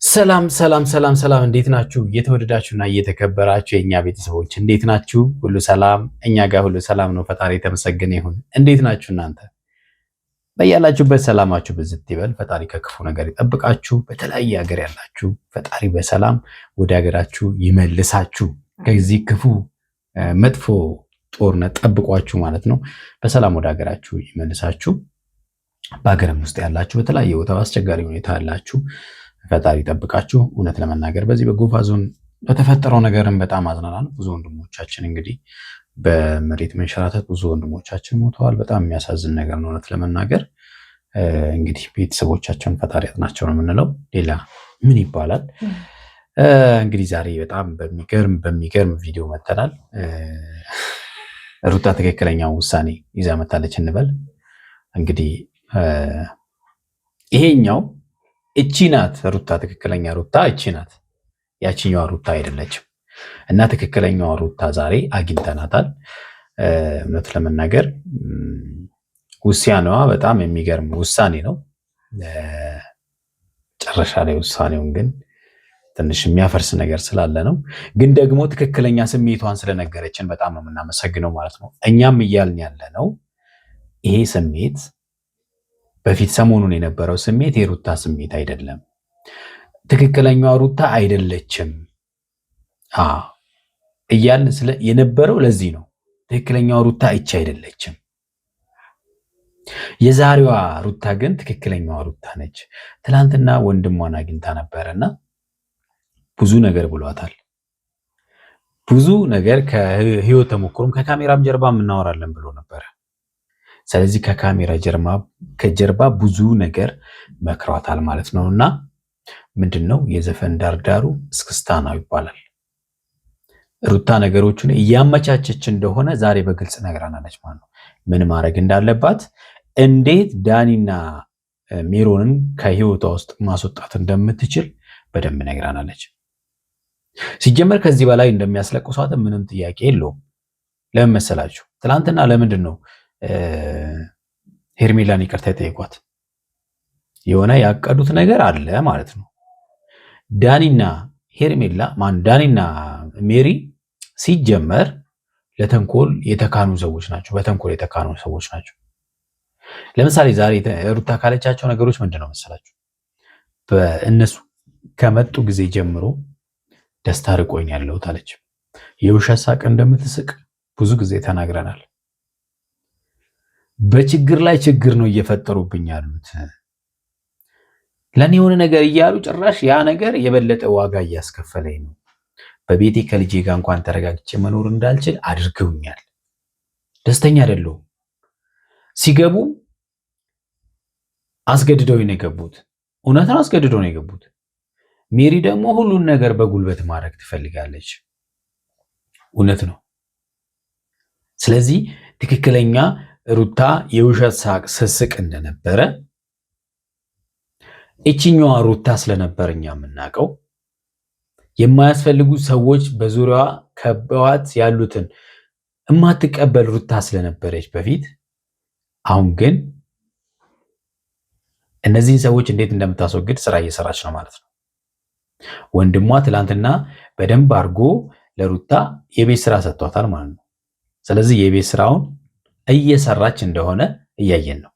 ሰላም ሰላም ሰላም ሰላም እንዴት ናችሁ? እየተወደዳችሁና እየተከበራችሁ የኛ ቤተሰቦች እንዴት ናችሁ? ሁሉ ሰላም? እኛ ጋር ሁሉ ሰላም ነው። ፈጣሪ የተመሰገነ ይሁን። እንዴት ናችሁ እናንተ? በያላችሁበት ሰላማችሁ ብዝት ይበል። ፈጣሪ ከክፉ ነገር ይጠብቃችሁ። በተለያየ ሀገር ያላችሁ ፈጣሪ በሰላም ወደ ሀገራችሁ ይመልሳችሁ። ከዚህ ክፉ መጥፎ ጦርነት ጠብቋችሁ ማለት ነው። በሰላም ወደ ሀገራችሁ ይመልሳችሁ። በሀገርም ውስጥ ያላችሁ በተለያየ ቦታ አስቸጋሪ ሁኔታ ያላችሁ ፈጣሪ ጠብቃችሁ። እውነት ለመናገር በዚህ በጎፋ ዞን በተፈጠረው ነገርም በጣም አዝናናል። ብዙ ወንድሞቻችን እንግዲህ በመሬት መንሸራተት ብዙ ወንድሞቻችን ሞተዋል። በጣም የሚያሳዝን ነገር ነው። እውነት ለመናገር እንግዲህ ቤተሰቦቻቸውን ፈጣሪ ያጽናቸው ነው የምንለው። ሌላ ምን ይባላል? እንግዲህ ዛሬ በጣም በሚገርም ቪዲዮ መተናል። ሩታ ትክክለኛው ውሳኔ ይዛ መታለች እንበል። እንግዲህ ይሄኛው እቺ ናት ሩታ፣ ትክክለኛ ሩታ እቺ ናት። ያቺኛዋ ሩታ አይደለችም። እና ትክክለኛዋ ሩታ ዛሬ አግኝተናታል። እውነት ለመናገር ውሳኔዋ በጣም የሚገርም ውሳኔ ነው። ጨረሻ ላይ ውሳኔውን ግን ትንሽ የሚያፈርስ ነገር ስላለ ነው። ግን ደግሞ ትክክለኛ ስሜቷን ስለነገረችን በጣም ነው የምናመሰግነው ማለት ነው። እኛም እያልን ያለ ነው ይሄ ስሜት በፊት ሰሞኑን የነበረው ስሜት የሩታ ስሜት አይደለም። ትክክለኛዋ ሩታ አይደለችም እያልን የነበረው ለዚህ ነው። ትክክለኛዋ ሩታ እቺ አይደለችም። የዛሬዋ ሩታ ግን ትክክለኛዋ ሩታ ነች። ትናንትና ወንድሟን አግኝታ ነበረና ብዙ ነገር ብሏታል። ብዙ ነገር ከህይወት ተሞክሮም ከካሜራም ጀርባ እናወራለን ብሎ ነበረ። ስለዚህ ከካሜራ ከጀርባ ብዙ ነገር መክሯታል ማለት ነው። እና ምንድነው የዘፈን ዳርዳሩ እስክስታ ነው ይባላል። ሩታ ነገሮችን እያመቻቸች እንደሆነ ዛሬ በግልጽ ነግራናለች ማለት ነው። ምን ማድረግ እንዳለባት፣ እንዴት ዳኒና ሜሮንን ከህይወቷ ውስጥ ማስወጣት እንደምትችል በደንብ ነግራናለች። ሲጀመር ከዚህ በላይ እንደሚያስለቅሷት ምንም ጥያቄ የለውም። ለምን መሰላችሁ? ትናንትና ለምንድን ነው ሄርሜላን ይቅርታ የጠየቋት? የሆነ ያቀዱት ነገር አለ ማለት ነው። ዳኒና ሜሪ ሲጀመር ለተንኮል የተካኑ ሰዎች ናቸው። በተንኮል የተካኑ ሰዎች ናቸው። ለምሳሌ ዛሬ ሩታ ካለቻቸው ነገሮች ምንድነው መሰላችሁ? በእነሱ ከመጡ ጊዜ ጀምሮ ደስታ ርቆኝ ያለሁት አለች። የውሸት ሳቅ እንደምትስቅ ብዙ ጊዜ ተናግረናል። በችግር ላይ ችግር ነው እየፈጠሩብኝ ያሉት፣ ለኔ የሆነ ነገር እያሉ ጭራሽ ያ ነገር የበለጠ ዋጋ እያስከፈለኝ ነው። በቤቴ ከልጄ ጋር እንኳን ተረጋግቼ መኖር እንዳልችል አድርገውኛል። ደስተኛ አይደለሁም። ሲገቡ አስገድደው ነው የገቡት። እውነትን አስገድደው ነው የገቡት። ሜሪ ደግሞ ሁሉን ነገር በጉልበት ማድረግ ትፈልጋለች። እውነት ነው። ስለዚህ ትክክለኛ ሩታ የውሸት ሳቅ ስስቅ እንደነበረ እቺኛዋ ሩታ ስለነበረኛ የምናውቀው የማያስፈልጉ ሰዎች በዙሪያዋ ከበዋት ያሉትን የማትቀበል ሩታ ስለነበረች በፊት፣ አሁን ግን እነዚህን ሰዎች እንዴት እንደምታስወግድ ስራ እየሰራች ነው ማለት ነው። ወንድሟ ትላንትና በደንብ አድርጎ ለሩታ የቤት ስራ ሰጥቷታል ማለት ነው። ስለዚህ የቤት ስራውን እየሰራች እንደሆነ እያየን ነው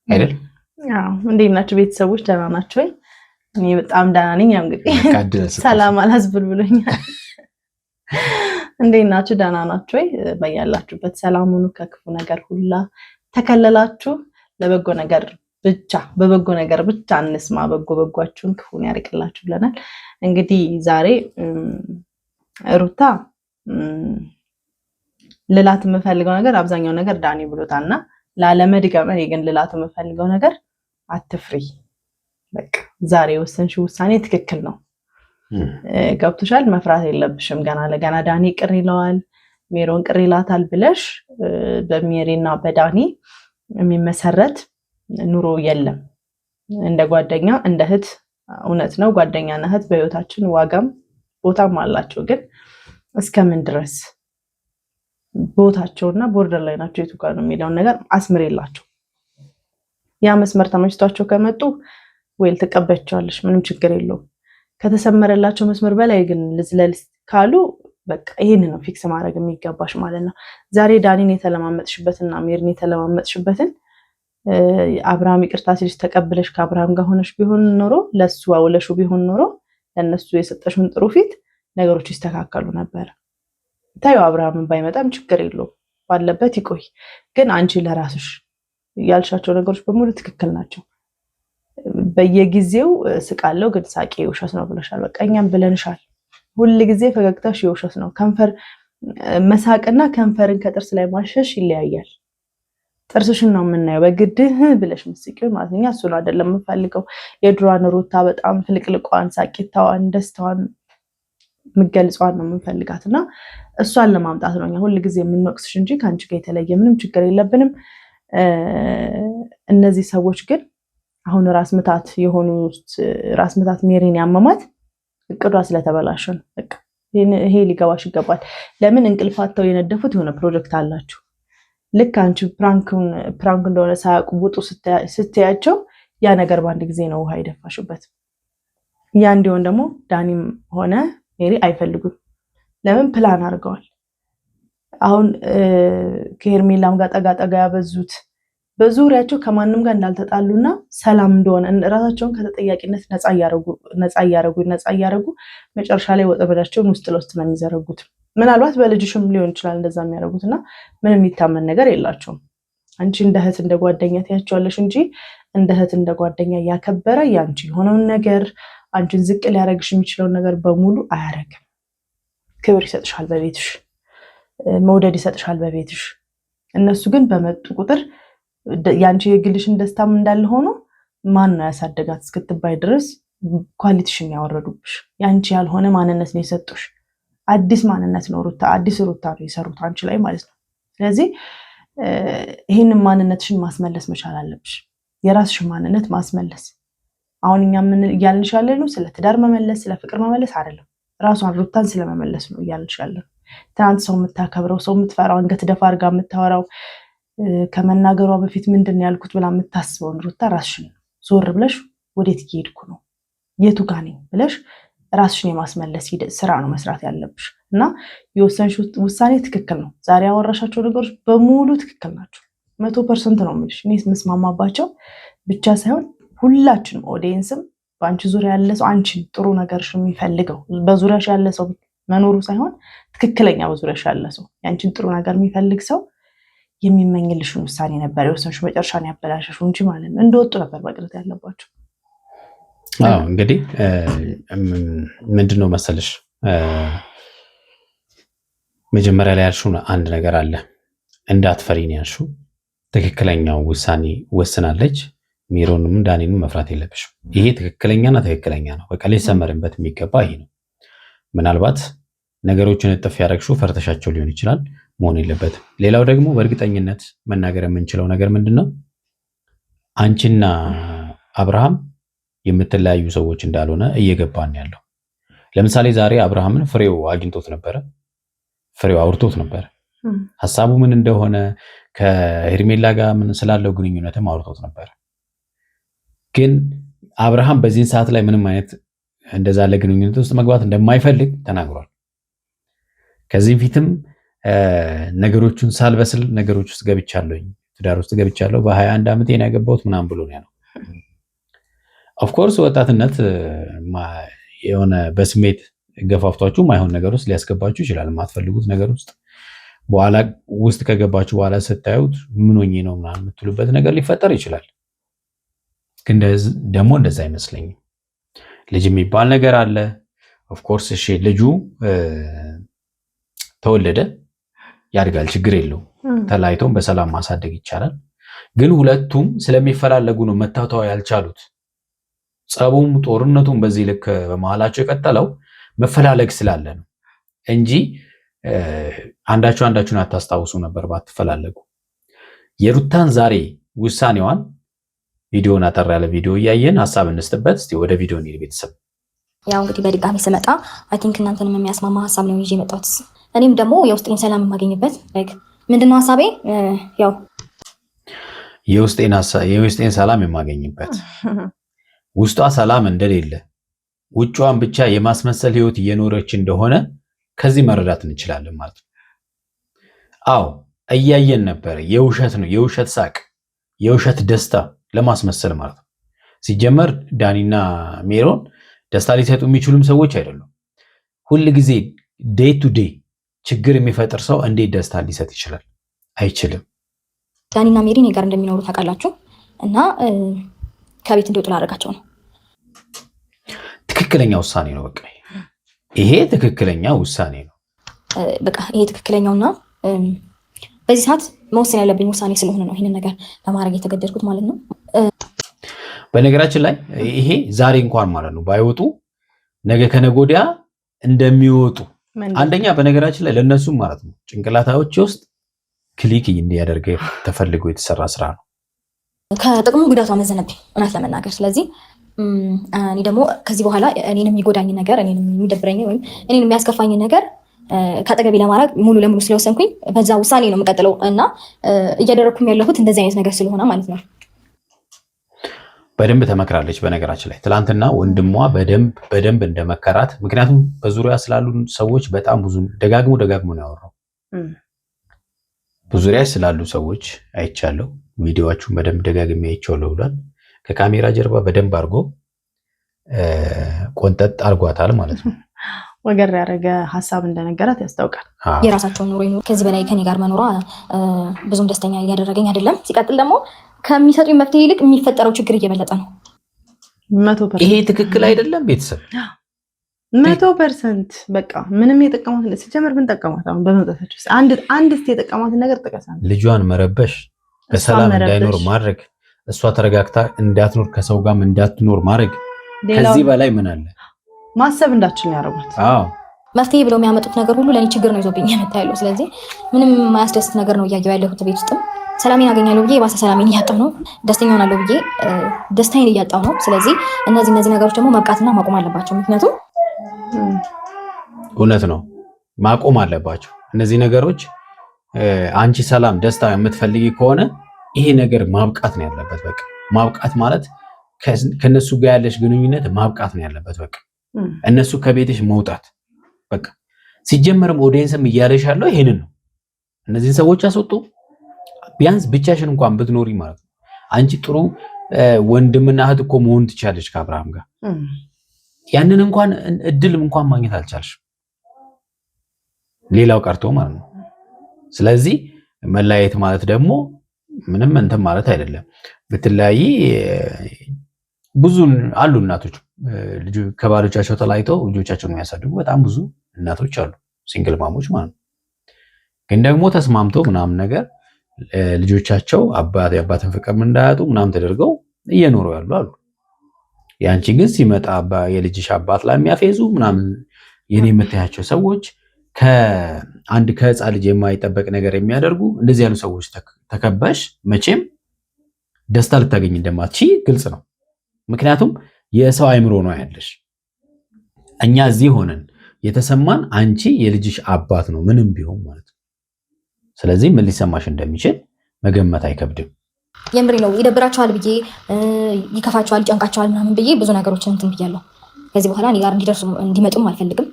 አይደል? አዎ። እንዴት ናችሁ ቤተሰቦች? ደህና ናችሁ ወይ? እኔ በጣም ደህና ነኝ። እንግዲህ ሰላም አላስብል ብሎኛል። እንዴት ናችሁ? ደህና ናችሁ ወይ? በያላችሁበት ሰላም ሁኑ። ከክፉ ነገር ሁላ ተከለላችሁ። ለበጎ ነገር ብቻ በበጎ ነገር ብቻ እንስማ። በጎአችሁን ክፉን ያርቅላችሁ ብለናል። እንግዲህ ዛሬ ሩታ ልላት የምፈልገው ነገር አብዛኛው ነገር ዳኒ ብሎታልና ላለመድገም እኔ ግን ልላት የምፈልገው ነገር አትፍሪ። በቃ ዛሬ የወሰንሽው ውሳኔ ትክክል ነው። ገብቶሻል። መፍራት የለብሽም። ገና ለገና ዳኒ ቅር ይለዋል፣ ሜሮን ቅር ይላታል ብለሽ በሜሪና በዳኒ የሚመሰረት ኑሮ የለም። እንደ ጓደኛ እንደ እህት እውነት ነው። ጓደኛና እህት በህይወታችን ዋጋም ቦታም አላቸው። ግን እስከምን ድረስ ቦታቸውና ቦርደር ላይ ናቸው የቱ ጋር ነው የሚለውን ነገር አስምሬላቸው። ያ መስመር ተመችቷቸው ከመጡ ወይ ተቀበያቸዋለሽ፣ ምንም ችግር የለውም። ከተሰመረላቸው መስመር በላይ ግን ልዝለል ካሉ በቃ ይሄን ነው ፊክስ ማድረግ የሚገባሽ ማለት ነው። ዛሬ ዳኒን የተለማመጥሽበትና ሜሪን የተለማመጥሽበትን አብርሃም ይቅርታ ሲልሽ ተቀብለሽ ከአብርሃም ጋር ሆነሽ ቢሆን ኖሮ ለሱ አውለሹ ቢሆን ኖሮ ለነሱ የሰጠሽውን ጥሩ ፊት ነገሮች ይስተካከሉ ነበር። ታዩ አብርሃምን ባይመጣም ችግር የለውም ባለበት ይቆይ። ግን አንቺ ለራስሽ ያልሻቸው ነገሮች በሙሉ ትክክል ናቸው። በየጊዜው ስቃለው ግን ሳቄ የውሸት ነው ብለሻል። በቃ እኛም ብለንሻል። ሁል ጊዜ ፈገግታሽ የውሸት ነው። ከንፈር መሳቅና ከንፈርን ከጥርስ ላይ ማሸሽ ይለያያል። ጥርስሽን ነው የምናየው በግድህ ብለሽ ምስቂው ማለት ነው። እሱን አይደለም የምፈልገው። የድሯን ሩታ በጣም ፍልቅልቋን፣ ሳቂታዋን፣ ደስታዋን የምገልጿን ነው የምንፈልጋት እና እሷን ለማምጣት ነው እኛ ሁል ጊዜ የምንወቅስሽ እንጂ ከአንቺ ጋር የተለየ ምንም ችግር የለብንም። እነዚህ ሰዎች ግን አሁን ራስ ምታት የሆኑት ራስ ምታት ሜሪን ያመማት እቅዷ ስለተበላሸ ነው። በቃ ይሄ ሊገባሽ ይገባል። ለምን እንቅልፋተው የነደፉት የሆነ ፕሮጀክት አላችሁ። ልክ አንቺ ፕራንክ እንደሆነ ሳያውቁ ውጡ ስትያቸው ያ ነገር በአንድ ጊዜ ነው ውሃ የደፋሽበት። ያ እንዲሆን ደግሞ ዳኒም ሆነ ሜሪ አይፈልጉም። ለምን ፕላን አድርገዋል። አሁን ከሄርሜላም ጋር ጠጋ ጠጋ ያበዙት በዙሪያቸው ከማንም ጋር እንዳልተጣሉና ሰላም እንደሆነ ራሳቸውን ከተጠያቂነት ነፃ እያረጉ መጨረሻ ላይ ወጥመዳቸውን ውስጥ ለውስጥ ነው የሚዘረጉት። ምናልባት በልጅሽም ሊሆን ይችላል እንደዛ የሚያደርጉት እና ምንም የሚታመን ነገር የላቸውም። አንቺ እንደ እህት እንደ ጓደኛ ትያቸዋለሽ እንጂ እንደ እህት እንደ ጓደኛ ያከበረ ያንቺ የሆነውን ነገር አንቺን ዝቅ ሊያደርግሽ የሚችለውን ነገር በሙሉ አያደርግም። ክብር ይሰጥሻል በቤትሽ፣ መውደድ ይሰጥሻል በቤትሽ። እነሱ ግን በመጡ ቁጥር ያንቺ የግልሽን ደስታም እንዳለ ሆኖ ማን ነው ያሳደጋት እስክትባይ ድረስ ኳሊቲሽን ያወረዱብሽ። ያንቺ ያልሆነ ማንነት ነው የሰጡሽ። አዲስ ማንነት ነው ሩታ፣ አዲስ ሩታ ነው የሰሩት አንቺ ላይ ማለት ነው። ስለዚህ ይህንን ማንነትሽን ማስመለስ መቻል አለብሽ። የራስሽን ማንነት ማስመለስ። አሁን እኛ ምን እያልንሽ ያለ ነው? ስለ ትዳር መመለስ፣ ስለ ፍቅር መመለስ አይደለም። ራሷን ሩታን ስለመመለስ ነው እያልንሽ ያለ ነው። ትናንት ሰው የምታከብረው፣ ሰው የምትፈራው፣ አንገት ደፋ አድርጋ የምታወራው፣ ከመናገሯ በፊት ምንድን ነው ያልኩት ብላ የምታስበውን ሩታ ራስሽን ዞር ብለሽ ወዴት እየሄድኩ ነው፣ የቱ ጋ ነኝ ብለሽ ራስሽን የማስመለስ ስራ ነው መስራት ያለብሽ። እና የወሰንሽው ውሳኔ ትክክል ነው። ዛሬ ያወራሻቸው ነገሮች በሙሉ ትክክል ናቸው። 100% ነው የምልሽ። እኔ የምስማማባቸው ብቻ ሳይሆን ሁላችንም ኦዲየንስም በአንቺ ዙሪያ ያለ ሰው አንቺን ጥሩ ነገርሽ የሚፈልገው በዙሪያሽ ያለ ሰው መኖሩ ሳይሆን ትክክለኛ በዙሪያሽ ያለ ሰው ያንቺን ጥሩ ነገር የሚፈልግ ሰው የሚመኝልሽን ውሳኔ ነበር የወሰንሽው። መጨረሻን ያበላሸሽው እንጂ ማለት ነው እንደወጡ ነበር መቅረት ያለባቸው። እንግዲህ ምንድነው መሰለሽ መጀመሪያ ላይ ያልሽው አንድ ነገር አለ። እንዳትፈሪ ነው ያልሽው። ትክክለኛው ውሳኔ ወስናለች። ሜሮንም ዳኒንም መፍራት የለብሽም። ይሄ ትክክለኛና ትክክለኛ ነው። በቃ ሊሰመርበት የሚገባ ይሄ ነው። ምናልባት ነገሮችን እጥፍ ያደረግሽው ፈርተሻቸው ሊሆን ይችላል፣ መሆን የለበትም። ሌላው ደግሞ በእርግጠኝነት መናገር የምንችለው ነገር ምንድነው አንቺና አብርሃም የምትለያዩ ሰዎች እንዳልሆነ እየገባን ያለው። ለምሳሌ ዛሬ አብርሃምን ፍሬው አግኝቶት ነበረ፣ ፍሬው አውርቶት ነበረ። ሐሳቡ ምን እንደሆነ ከሄርሜላ ጋር ምን ስላለው ግንኙነትም አውርቶት ነበረ። ግን አብርሃም በዚህ ሰዓት ላይ ምንም አይነት እንደዛ ለግንኙነት ውስጥ መግባት እንደማይፈልግ ተናግሯል። ከዚህም ፊትም ነገሮቹን ሳልበስል ነገሮች ውስጥ ገብቻለሁኝ፣ ትዳር ውስጥ ገብቻለሁ፣ በ21 ዓመቴ ነው ያገባሁት ምናምን ብሎ ነው ያለው። ኦፍኮርስ ወጣትነት የሆነ በስሜት ገፋፍቷችሁ ማይሆን ነገር ውስጥ ሊያስገባችሁ ይችላል። የማትፈልጉት ነገር ውስጥ በኋላ ውስጥ ከገባችሁ በኋላ ስታዩት ምን ሆኜ ነው ምናምን የምትሉበት ነገር ሊፈጠር ይችላል። ግን ደግሞ እንደዛ አይመስለኝም። ልጅ የሚባል ነገር አለ። ኦፍኮርስ እሺ፣ ልጁ ተወለደ ያድጋል፣ ችግር የለው። ተለያይቶም በሰላም ማሳደግ ይቻላል። ግን ሁለቱም ስለሚፈላለጉ ነው መታወታው ያልቻሉት። ጸቡም ጦርነቱም በዚህ ልክ በመሃላቸው የቀጠለው መፈላለግ ስላለ ነው እንጂ አንዳችሁን አታስታውሱ ነበር ባትፈላለጉ። የሩታን ዛሬ ውሳኔዋን ቪዲዮን አጠር ያለ ቪዲዮ እያየን ሀሳብ እንስጥበት። እስቲ ወደ ቪዲዮ እንሂድ ቤተሰብ። ያው እንግዲህ በድጋሚ ስመጣ አይ ቲንክ እናንተንም የሚያስማማ ሀሳብ ነው ይዤ የመጣሁት። እኔም ደግሞ የውስጤን ሰላም የማገኝበት ምንድነው ሀሳቤ ያው የውስጤን ሰላም የማገኝበት ውስጧ ሰላም እንደሌለ ውጫዋን ብቻ የማስመሰል ህይወት እየኖረች እንደሆነ ከዚህ መረዳት እንችላለን ማለት ነው። አዎ እያየን ነበረ። የውሸት ነው፣ የውሸት ሳቅ፣ የውሸት ደስታ ለማስመሰል ማለት ነው። ሲጀመር ዳኒና ሜሮን ደስታ ሊሰጡ የሚችሉም ሰዎች አይደሉም። ሁል ጊዜ ዴይ ቱ ዴይ ችግር የሚፈጥር ሰው እንዴት ደስታ ሊሰጥ ይችላል? አይችልም። ዳኒና ሜሪ እኔ ጋር እንደሚኖሩ ታውቃላችሁ እና ከቤት እንዲወጡ ላደርጋቸው ነው። ትክክለኛ ውሳኔ ነው። በቃ ይሄ ትክክለኛ ውሳኔ ነው። በቃ ይሄ ትክክለኛውና በዚህ ሰዓት መወሰን ያለብኝ ውሳኔ ስለሆነ ነው ይህንን ነገር ለማድረግ የተገደድኩት ማለት ነው። በነገራችን ላይ ይሄ ዛሬ እንኳን ማለት ነው ባይወጡ ነገ ከነገ ወዲያ እንደሚወጡ አንደኛ በነገራችን ላይ ለነሱም ማለት ነው ጭንቅላታዎች ውስጥ ክሊክ እንዲያደርግ ተፈልጎ የተሰራ ስራ ነው። ከጥቅሙ ጉዳቱ አመዘነብኝ እውነት ለመናገር። ስለዚህ እኔ ደግሞ ከዚህ በኋላ እኔንም የሚጎዳኝ ነገር፣ እኔንም የሚደብረኝ ወይም እኔንም የሚያስከፋኝ ነገር ከአጠገቤ ለማድረግ ሙሉ ለሙሉ ስለወሰንኩኝ በዛ ውሳኔ ነው የምቀጥለው እና እያደረግኩም ያለሁት እንደዚህ አይነት ነገር ስለሆነ ማለት ነው። በደንብ ተመክራለች። በነገራችን ላይ ትላንትና ወንድሟ በደንብ እንደመከራት፣ ምክንያቱም በዙሪያ ስላሉ ሰዎች በጣም ብዙ ደጋግሞ ነው ያወራው። በዙሪያ ስላሉ ሰዎች አይቻለሁ፣ ቪዲዮዋችሁን በደንብ ደጋግሜ አይቻለሁ ብሏል። ከካሜራ ጀርባ በደንብ አድርጎ ቆንጠጥ አድርጓታል ማለት ነው። ወገር ያደረገ ሀሳብ እንደነገራት ያስታውቃል። የራሳቸውን ኑሮ ይኖሩ፣ ከዚህ በላይ ከኔ ጋር መኖሯ ብዙም ደስተኛ እያደረገኝ አይደለም። ሲቀጥል ደግሞ ከሚሰጡኝ መፍትሄ ይልቅ የሚፈጠረው ችግር እየበለጠ ነው። 100% ይሄ ትክክል አይደለም። ቤተሰብ 100% በቃ ምንም የጠቀማት ሲጀመር ምን ጠቀማት? አሁን በመምጣታቸው አንድ እስቲ የጠቀማትን ነገር ጥቀሳል። ልጇን መረበሽ፣ በሰላም እንዳይኖር ማድረግ፣ እሷ ተረጋግታ እንዳትኖር ከሰው ጋርም እንዳትኖር ማድረግ። ከዚህ በላይ ምን አለ? ማሰብ እንዳትችል ያደርጉት። አዎ መፍትሄ ብለው የሚያመጡት ነገር ሁሉ ለኔ ችግር ነው ይዞብኝ የመጣ ያለው። ስለዚህ ምንም የማያስደስት ነገር ነው እያየሁ ያለሁት። ቤት ውስጥም ሰላሜን አገኛለሁ ብዬ የባሰ ሰላሜን እያጣሁ ነው። ደስተኛ ሆናለሁ ብዬ ደስታዬን እያጣሁ ነው። ስለዚህ እነዚህ ነገሮች ደግሞ መብቃትና ማቆም አለባቸው። ምክንያቱም እውነት ነው ማቆም አለባቸው እነዚህ ነገሮች። አንቺ ሰላም ደስታ የምትፈልጊ ከሆነ ይሄ ነገር ማብቃት ነው ያለበት። በቃ ማብቃት ማለት ከነሱ ጋር ያለሽ ግንኙነት ማብቃት ነው ያለበት። በቃ እነሱ ከቤትሽ መውጣት በቃ። ሲጀመርም ኦዲየንስም እያለሽ ያለው ይሄንን ነው። እነዚህን ሰዎች አስወጡ። ቢያንስ ብቻሽን እንኳን ብትኖሪ ማለት ነው። አንቺ ጥሩ ወንድምና እህት እኮ መሆን ትቻለሽ ከአብርሃም ጋር። ያንን እንኳን እድልም እንኳን ማግኘት አልቻልሽም፣ ሌላው ቀርቶ ማለት ነው። ስለዚህ መለያየት ማለት ደግሞ ምንም እንትን ማለት አይደለም። ብትለያይ ብዙ አሉ እናቶች ከባሎቻቸው ተለያይተው ልጆቻቸውን የሚያሳድጉ በጣም ብዙ እናቶች አሉ፣ ሲንግል ማሞች ማለት ነው። ግን ደግሞ ተስማምተው ምናምን ነገር ልጆቻቸው የአባትን ፍቅር እንዳያጡ ምናምን ተደርገው እየኖሩ ያሉ አሉ። ያንቺ ግን ሲመጣ የልጅሽ አባት ላይ የሚያፌዙ ምናምን የኔ የምታያቸው ሰዎች ከህፃን ልጅ የማይጠበቅ ነገር የሚያደርጉ እንደዚህ ያሉ ሰዎች ተከባሽ መቼም ደስታ ልታገኝ እንደማትችይ ግልጽ ነው። ምክንያቱም የሰው አይምሮ ነው ያለሽ። እኛ እዚህ ሆነን የተሰማን አንቺ የልጅሽ አባት ነው ምንም ቢሆን ማለት ነው። ስለዚህ ምን ሊሰማሽ እንደሚችል መገመት አይከብድም። የምሬ ነው። ይደብራቸዋል ብዬ ይከፋቸዋል፣ ይጨንቃቸዋል ምናምን ብዬ ብዙ ነገሮችን እንትን ብያለሁ። ከዚህ በኋላ እኔ ጋር እንዲመጡም አልፈልግም።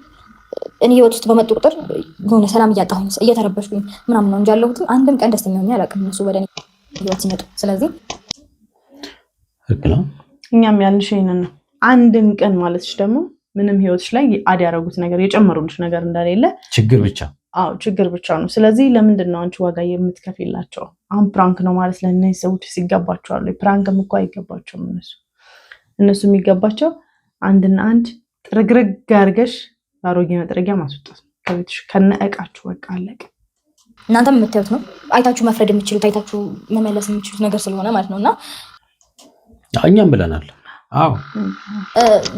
እኔ ህይወት ውስጥ በመጡ ቁጥር የሆነ ሰላም እያጣሁኝ እየተረበሽኩኝ ምናምን ነው እንጂ ያለሁት አንድም ቀን ደስተኛ ሆኜ አላውቅም እነሱ ወደ እኔ ህይወት ሲመጡ። ስለዚህ እኛም ያልንሽ ይሄንን ነው። አንድም ቀን ማለትሽ ደግሞ ምንም ህይወትሽ ላይ አድ ያደረጉት ነገር የጨመሩልሽ ነገር እንደሌለ ችግር ብቻ ችግር ብቻ ነው። ስለዚህ ለምንድን ነው አንቺ ዋጋ የምትከፊላቸው? አሁን ፕራንክ ነው ማለት ለእነዚህ ሰዎች ሲገባቸዋል። ፕራንክም እኮ አይገባቸውም። እነሱ የሚገባቸው አንድና አንድ ጥርግርግ አድርገሽ አሮጌ መጥረጊያ ማስወጣት ነው ከቤትሽ ከነ እቃችሁ። በቃ አለቀ። እናንተም የምታዩት ነው። አይታችሁ መፍረድ የምትችሉት አይታችሁ መመለስ የምትችሉት ነገር ስለሆነ ማለት ነውና እኛም ብለናል። አዎ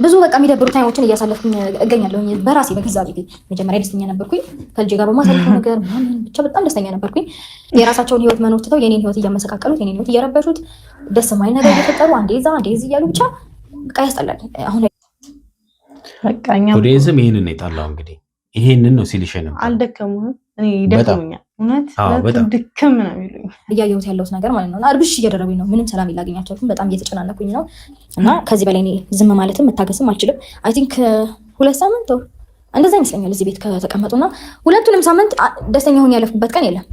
ብዙ በቃ የሚደብሩ ታይሞችን እያሳለፍኩኝ እገኛለሁ በራሴ በገዛ ቤቴ። መጀመሪያ ደስተኛ ነበርኩኝ ከልጄ ጋር በማሳለፈው ነገር ምናምን ብቻ በጣም ደስተኛ ነበርኩኝ። የራሳቸውን ህይወት መኖር ትተው የኔን ህይወት እያመሰቃቀሉት፣ የኔን ህይወት እየረበሹት፣ ደስ የማይል ነገር እየፈጠሩ አንዴ እዛ አንዴ እዚህ እያሉ ብቻ በቃ ያስጠላል። አሁን ኦዲየንስም ይሄንን ነው የጣላው። እንግዲህ ይሄንን ነው ሲልሽ ነበር። አልደከሙም። እኔ ይደክሙኛል እውነት በጣም ድክም ነው የሚሉኝ እያየሁት ያለሁት ነገር ማለት ነው። አርብሽ እየደረቡኝ ነው። ምንም ሰላም ላገኛቸው በጣም እየተጨናነኩኝ ነው። እና ከዚህ በላይ እኔ ዝም ማለትም መታገስም አልችልም። አይ ቲንክ 2 ሳምንት እንደዛ ይመስለኛል እዚህ ቤት ከተቀመጡና 2ቱንም ሳምንት ደስተኛ ሆኜ ያለፍኩበት ቀን የለም።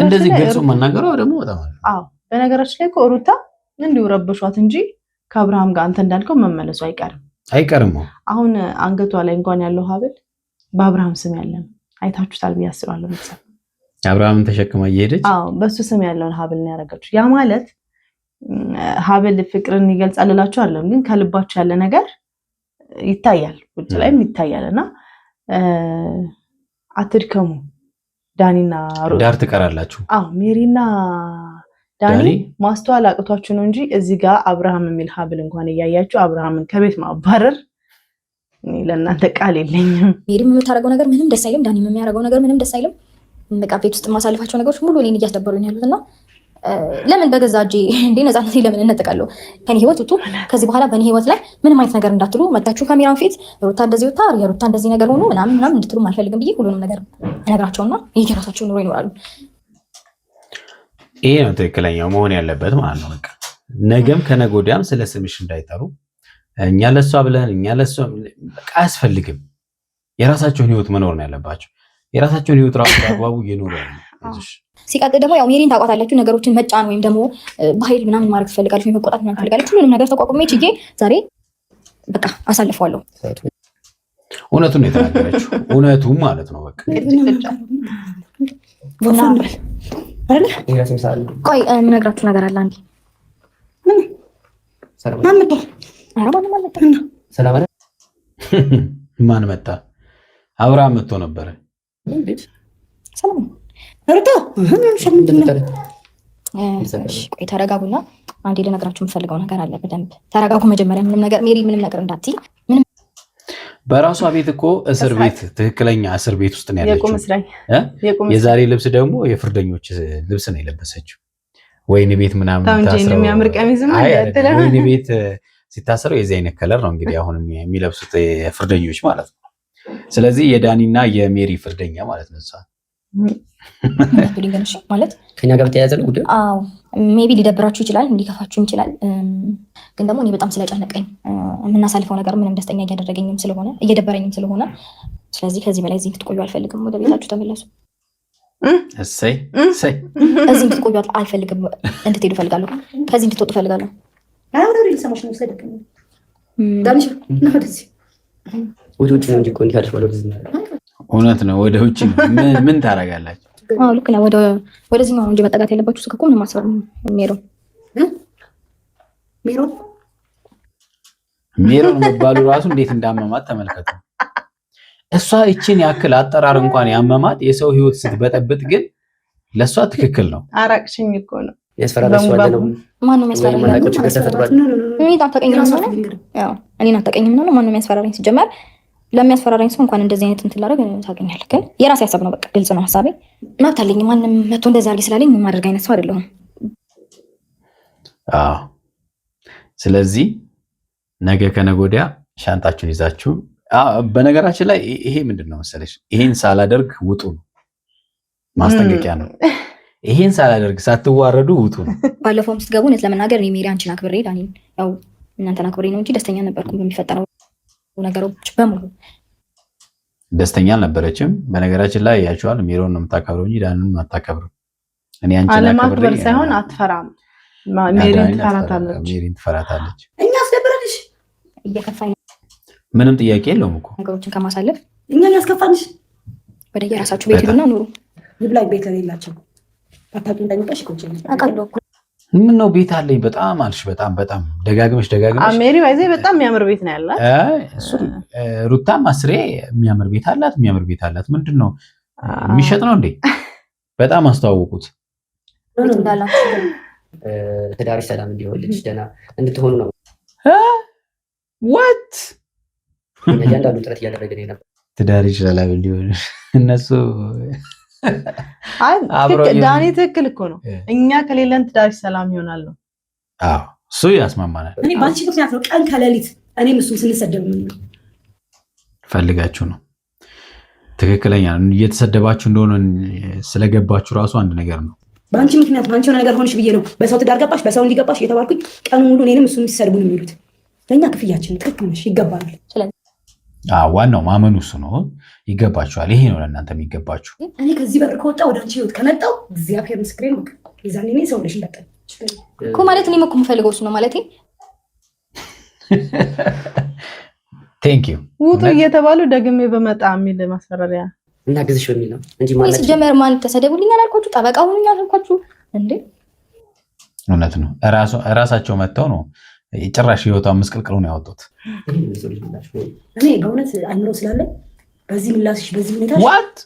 እንደዚህ ገልጾ መናገሯ ደግሞ በጣም በነገራችን ላይ እኮ ሩታ እንዲሁ ረብሿት እንጂ ከአብርሃም ጋር አንተ እንዳልከው መመለሱ አይቀርም። አሁን አንገቷ ላይ እንኳን ያለው ሀብል በአብርሃም ስም ያለ ነው። አይታችሁታል ብዬ አስባለሁ። ቤተሰብ አብርሃምን ተሸክማ እየሄደች በሱ ስም ያለውን ሀብል ነው ያደረገችው። ያ ማለት ሀብል ፍቅርን ይገልጻል እላችሁ አይደለም፣ ግን ከልባችሁ ያለ ነገር ይታያል፣ ውጭ ላይም ይታያል። እና አትድከሙ። ዳኒና ዳር ትቀራላችሁ። ሜሪና ዳኒ ማስተዋል አቅቷችሁ ነው እንጂ እዚህ ጋር አብርሃም የሚል ሀብል እንኳን እያያችሁ አብርሃምን ከቤት ማባረር ለእናንተ ቃል የለኝም። ሜሪም የምታደርገው ነገር ምንም ደስ አይልም። ዳኒም የሚያደርገው ነገር ምንም ደስ አይልም። በቃ ቤት ውስጥ የማሳልፋቸው ነገሮች ሙሉ እኔን እያስደበሩኝ ያሉት እና ለምን በገዛ እጄ እንዴ ነፃነቴ ለምን እነጠቃለሁ? ከኔ ህይወት ውጡ። ከዚህ በኋላ በእኔ ህይወት ላይ ምንም አይነት ነገር እንዳትሉ መታችሁ ካሜራውን ፊት ሩታ እንደዚህ ወጣ፣ የሩታ እንደዚህ ነገር ሆኖ ምናምን እንድትሉ አልፈልግም ብዬ ሁሉንም ነገር እነግራቸውና የራሳቸው ኑሮ ይኖራሉ። ይሄ ነው ትክክለኛው መሆን ያለበት ማለት ነው። በቃ ነገም ከነገ ወዲያም ስለ ስምሽ እንዳይጠሩ እኛ ለሷ ብለን እኛ ለሷ በቃ አያስፈልግም። የራሳቸውን ህይወት መኖር ነው ያለባቸው። የራሳቸውን ህይወት ራሱ በአግባቡ እየኖሩ ነው። ሲቀጥል ደግሞ ያው ሜሪን ታውቃታላችሁ፣ ነገሮችን መጫን ወይም ደግሞ በኃይል ምናምን ማድረግ ትፈልጋለች፣ ወይም መቆጣት ምናምን ትፈልጋለች። ሁሉንም ነገር ተቋቁሜ ችዬ ዛሬ በቃ አሳልፈዋለሁ። እውነቱን ነው የተናገረችው፣ እውነቱም ማለት ነው። በቃ ቆይ የምነግራችሁ ነገር አለ። አንዴ ማን መጣ? አብርሃም መጥቶ ነበረ። ቆይ ተረጋጉና አንዴ ልነግራችሁ የምፈልገው ነገር አለ። በደንብ ተረጋጉ። መጀመሪያ ምንም ነገር ሜሪ ምንም ነገር እንዳትይ። በራሷ ቤት እኮ እስር ቤት፣ ትክክለኛ እስር ቤት ውስጥ ነው ያለችው። የዛሬ ልብስ ደግሞ የፍርደኞች ልብስ ነው የለበሰችው። ወይኔ ቤት ምናምን ታስረው ወይኔ ቤት ሲታሰረው የዚህ አይነት ከለር ነው እንግዲህ አሁን የሚለብሱት ፍርደኞች ማለት ነው። ስለዚህ የዳኒና የሜሪ ፍርደኛ ማለት ነው። እሷ ማለት ከኛ ጋር በተያያዘ ነው ጉዳዩ። አዎ ሜቢ ሊደብራችሁ ይችላል፣ ሊከፋችሁም ይችላል። ግን ደግሞ እኔ በጣም ስለጨነቀኝ የምናሳልፈው ነገር ምንም ደስተኛ እያደረገኝም ስለሆነ እየደበረኝም ስለሆነ ስለዚህ ከዚህ በላይ እዚህ እንድትቆዩ አልፈልግም። ወደ ቤታችሁ ተመለሱ። እሰይ እዚህ እንድትቆዩ አልፈልግም። እንድትሄዱ እፈልጋለሁ። ከዚህ እንድትወጡ እፈልጋለሁ። ወደ ውጭ ነው እንጂ እኮ እንዲህ አለሽ ማለት ነው። እውነት ነው። ወደ ውጭ ምን ታደርጋላችሁ? አዎ ልክ ነው። ወደዚህኛው ነው እንጂ መጠጋት ያለባችሁ። ስከኮ ምንም አስፈር ሜሮን መባሉ ራሱ እንዴት እንዳመማት ተመልከቱ። እሷ እቺን ያክል አጠራር እንኳን ያመማት የሰው ህይወት ስትበጠብጥ ግን ለሷ ትክክል ነው። አራቅሽኝ እኮ ነው ያስፈራራሽ ማለት ነው። ማነው የሚያስፈራራኝ? እኔን አታውቀኝም ነው። ማነው የሚያስፈራራኝ? ሲጀመር ለሚያስፈራራኝ ሰው እንኳን እንደዚህ አይነት እንትን ላደርግ ታገኛለህ። ግን የራሴ ሀሳብ ነው። በቃ ግልጽ ነው ሀሳቤ። መብት አለኝ። ማንም መቶ እንደዛ አድርጊ ስላለኝ የማደርግ አይነት ሰው አይደለሁም። አዎ። ስለዚህ ነገ ከነገ ወዲያ ሻንጣችሁን ይዛችሁ በነገራችን ላይ ይሄ ምንድን ነው መሰለሽ፣ ይሄን ሳላደርግ ውጡ ነው ማስጠንቀቂያ ነው። ይሄን ሳላደርግ ሳትዋረዱ ውጡ ነው። ባለፈውም ስትገቡ እውነት ለመናገር እኔ ሜሪ አንቺን አክብሬ ዳኒን ያው እናንተን አክብሬ ነው እንጂ ደስተኛ ነበርኩም በሚፈጠረው ነገሮች በሙሉ ደስተኛ አልነበረችም። በነገራችን ላይ ያያችኋል፣ ሜሮን ነው የምታከብረው እንጂ ዳንን አታከብረው። እኔ አንቺን አለማክበር ሳይሆን አትፈራም። ሜሪን ትፈራታለች። እኛ አስደብረንሽ እየከፋኝ ምንም ጥያቄ የለውም እኮ ነገሮችን ከማሳለፍ እኛ ያስከፋንሽ ወደ የራሳችሁ ቤት ሄዱና ኑሩ። ይብላኝ ቤት የሌላቸው አታውቂም። ጠይቀሽ አውቃለሁ። ምን ነው ቤት አለኝ በጣም አልሽ። በጣም ደጋግመሽ ሜሪ ባይዜ በጣም የሚያምር ቤት ነው ያላት። ሩታም አስሬ የሚያምር ቤት አላት። ምንድን ነው የሚሸጥ ነው እንዴ? በጣም አስተዋወቁት። ትዳርሽ ሰላም እንዲሆን ልጅ ደህና እንድትሆኑ ነው ዋት እያንዳንዱ ጥረት እያደረግን ነበር። ትዳርሽ ሰላም እንዲሆን እነሱ ዳኒ ትክክል እኮ ነው። እኛ ከሌለን ትዳርሽ ሰላም ይሆናል ነው። አዎ እሱ ያስማማናል። እኔ ባንቺ ምክንያት ነው ቀን ከሌሊት እኔም እሱም ስንሰደብ ፈልጋችሁ ነው። ትክክለኛ እየተሰደባችሁ እንደሆነ ስለገባችሁ ራሱ አንድ ነገር ነው። በአንቺ ምክንያት በአንቺ የሆነ ነገር ሆንሽ ብዬ ነው በሰው ትዳር ገባሽ በሰው እንዲገባሽ እየተባልኩኝ ቀኑ ሙሉ እኔንም እሱን ሲሰድቡን የሚሉት። ለእኛ ክፍያችን ትክክል ነሽ፣ ይገባናል። ዋናው ማመኑ እሱ ነው። ይገባችኋል። ይሄ ነው ለእናንተ የሚገባችሁ። እኔ ከዚህ በር ከወጣ ወደ አንቺ ህይወት ከመጣው እግዚአብሔር ምስክሬ ነው። የዛኔ እኔ ሰው ነሽ እንዳጠል እኮ ማለት እኔም እኮ የምፈልገው እሱ ነው ማለት ቴንክ ዩ ውጡ እየተባሉ ደግሜ በመጣ የሚል ማስፈራሪያ እና ግዝሽ በሚል ነው እንጂ ማለት ሲጀመር ማን ተሰደቡልኝ አላልኳችሁ? ጠበቃ ሆኑኝ አላልኳችሁ እንዴ? እውነት ነው። እራሳቸው መጥተው ነው ጭራሽ ህይወቷን ምስቅልቅሉ ነው ያወጡት። እኔ በእውነት አይምሮ ስላለኝ በዚህ ምላስሽ በዚህ ሁኔታ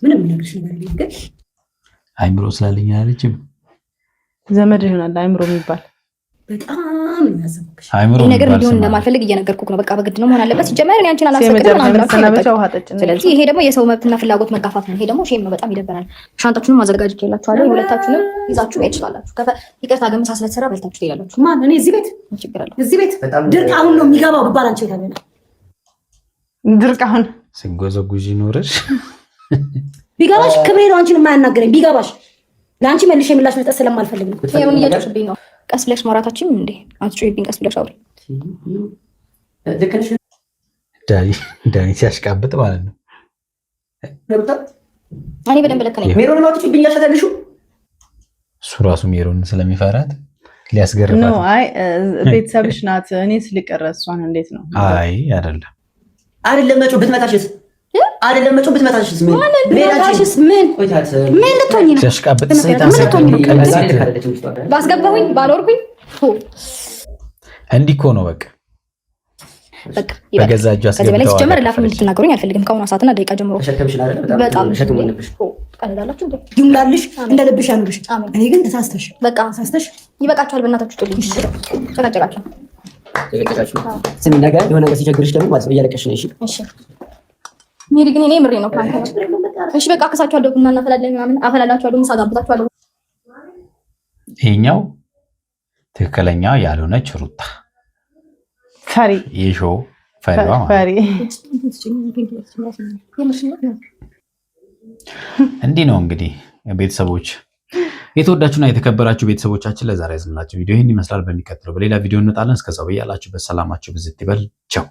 ምንም ነገርሽ ነገር ግን አይምሮ ስላለኝ አለችም። ዘመድ ይሆናል አይምሮ የሚባል በጣም ያዘብኩሽ አይምሮ ነገር እንዲሆን እንደማልፈልግ እየነገርኩህ ነው። በቃ በግድ ነው መሆን አለበት። ሲጀመር እኔ አንቺን አላስፈቅድም። ስለዚህ ይሄ ደግሞ የሰው መብትና ፍላጎት መጋፋት ነው። ይሄ ደግሞ ሼም ነው። በጣም ይደበራል። ሻንጣችሁንም አዘጋጅቼላችኋለሁ። ሁለታችሁንም ይዛችሁ መሄድ ትችላላችሁ። ይቅርታ ግን ምሳ ስለተሰራ በልታችሁ ትሄዳላችሁ። ማን? እኔ እዚህ ቤት ችግር አለው። እዚህ ቤት ድርቅ አሁን ነው የሚገባው ብባል አንቺ ቤት አለና ድርቅ አሁን ሲጎዘጉዥ ኖረሽ ቢገባሽ ክብሬ ነው አንቺን የማያናገረኝ ቢገባሽ ለአንቺ መልሼ ምላሽ መስጠት ስለማልፈልግ ነው። ይሄን እየጨሽብኝ ነው። ቀስ ብለሽ ማውራታችን እንዴ አትጮይብኝ። ቀስ ብለሽ አውሪ። ዳኒ ሲያሽቃብጥ ማለት ነው። እኔ በደንብ ልክ ነኝ። ሜሮን ነው አትጮይብኝ ያሻታልሹ እሱ ራሱ ሜሮን ስለሚፈራት ሊያስገርፋት ነው። አይ ቤተሰብሽ ናት። እኔ ስልቀረ እሷን እንዴት ነው? አይ አይደለም መጮህ ብትመታሽስ አይደለም መጮህ ብትመታሽስ ምን ቤታሽስ ምን ልትሆኚ ነው? ሲያሽቃብጥ ሰይጣን ባስገባሁኝ ባልወርኩኝ እንዲህ እኮ ነው በቃ በገዛ እጇ ከዚህ በላይ ሲጀመር ላፍ እንድትናገሩኝ አልፈልግም። ከአሁኗ ሰዓትና ደቂቃ ጀምሮ በጣም ቀለዳላችሁ እንዴ ይሙላልሽ እንደ ልብሽ ያኑርሽ። እኔ ግን ተሳስተሽ በቃ ተሳስተሽ ይበቃችኋል። በእናታችሁ ጥልኝ ተጨቃጨቃችሁ ስሚ ነገር የሆነ ነገር ሲቸግርሽ ደግሞ ማለት ነው እያለቀሽ ነው። እሺ ሜሪ ግን እኔ ምሬ ነው ፕራንክ ነው። እሺ በቃ አከሳችኋለሁ፣ ቡና እናፈላለን ምናምን አፈላላችኋለሁ፣ ምሳ ጋብዛችኋለሁ። ይሄኛው ትክክለኛ ያልሆነች ሩታ ፈሪ ይሾ ፈሪዋ ፈሪ እንዲህ ነው እንግዲህ ቤተሰቦች። የተወዳችሁና የተከበራችሁ ቤተሰቦቻችን ለዛሬ ያዝንላችሁ ቪዲዮ ይህን ይመስላል። በሚቀጥለው በሌላ ቪዲዮ እንመጣለን። እስከዛው በያላችሁበት ሰላማችሁ ብዝት ይበል። ቻው